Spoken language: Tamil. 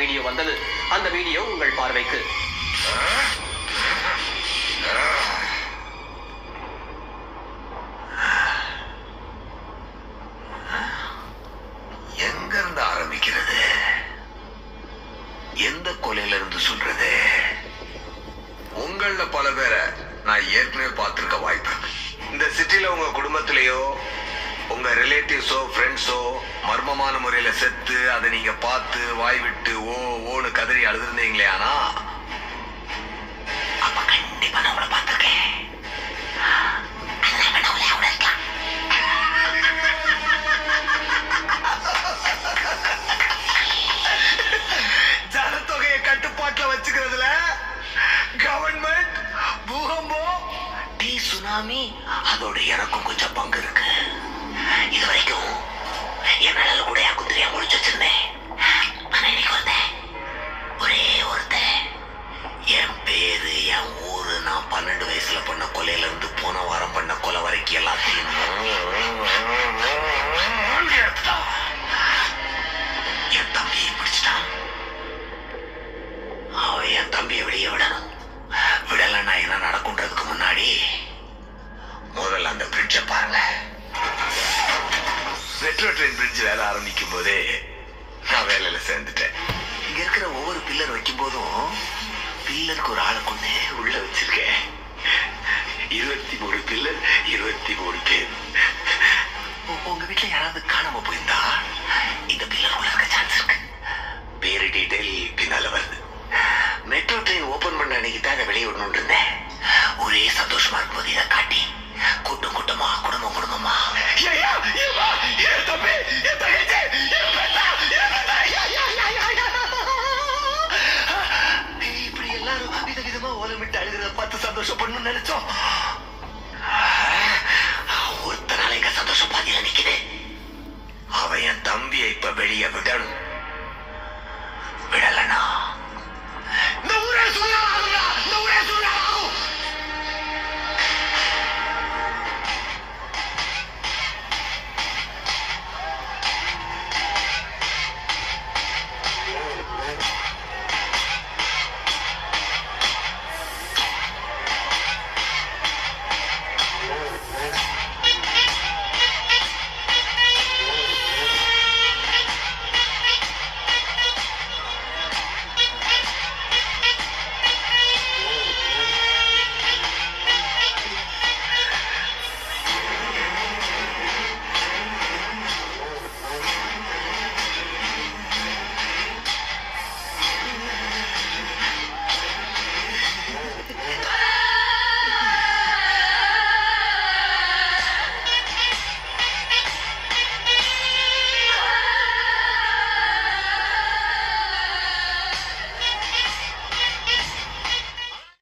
வீடியோ வந்தது. அந்த வீடியோ உங்கள் பார்வைக்கு. எங்க இருந்து ஆரம்பிக்கிறது? எந்த கொலையில இருந்து சொல்றது? உங்கள பல பேரை நான் ஏற்கனவே பார்த்திருக்க வாய்ப்பு. இந்த சிட்டில உங்க குடும்பத்திலேயோ உங்க ரிலேட்டிவ்ஸோ ஃப்ரெண்ட்ஸோ மர்மமான முறையில செத்து அதை நீங்க பார்த்து வாய் விட்டு ஓன்னு கதறி அழுதுருந்தீங்களே, ஆனா அப்ப கண்டிப்பா நான் உங்களை பார்த்திருக்கேன். ஜனத்தொகையை கட்டுப்பாட்டுல வச்சுக்கிறதுல கவர்மெண்ட், பூகம்பம், டீ சுனாமி அதோட எனக்கும் கொஞ்சம் பங்கு இருக்கு. இது வரைக்கும் என் மேல கூட யாருக்கும் தெரியாம முடிச்சு வச்சிருந்தேன். ஆனா இன்னைக்கு ஒருத்தன், ஒரே ஒருத்தன், என் பேரு, என் ஊரு, நான் 12 வயசுல பண்ண கொலையில இருந்து போன வாரம் பண்ண கொலை வரைக்கும் எல்லாத்தையும் என் தம்பியை பிடிச்சிட்டான். அவன் என் தம்பியை வெளியே விடணும். விடலன்னா என்ன நடக்கும்ன்றதுக்கு முன்னாடி முதல்ல அந்த பிரிட்ஜை பாருங்க. மெட்ரோ ட்ரெயின் பிரிட்ஜ் வேலை ஆரம்பிக்கும் போதே நான் வேலையில சேர்ந்துட்டேன். இங்க இருக்கிற ஒவ்வொரு பில்லர் வைக்கும் போதும் பில்லருக்கு ஒரு ஆளை கொண்டு உள்ள வச்சிருக்கேன். 23 பில்லர், 23 பேர். உங்க வீட்டுல யாராவது காணாம போயிருந்தா இந்த பில்லர் உள்ள இருக்க சான்ஸ் இருக்கு.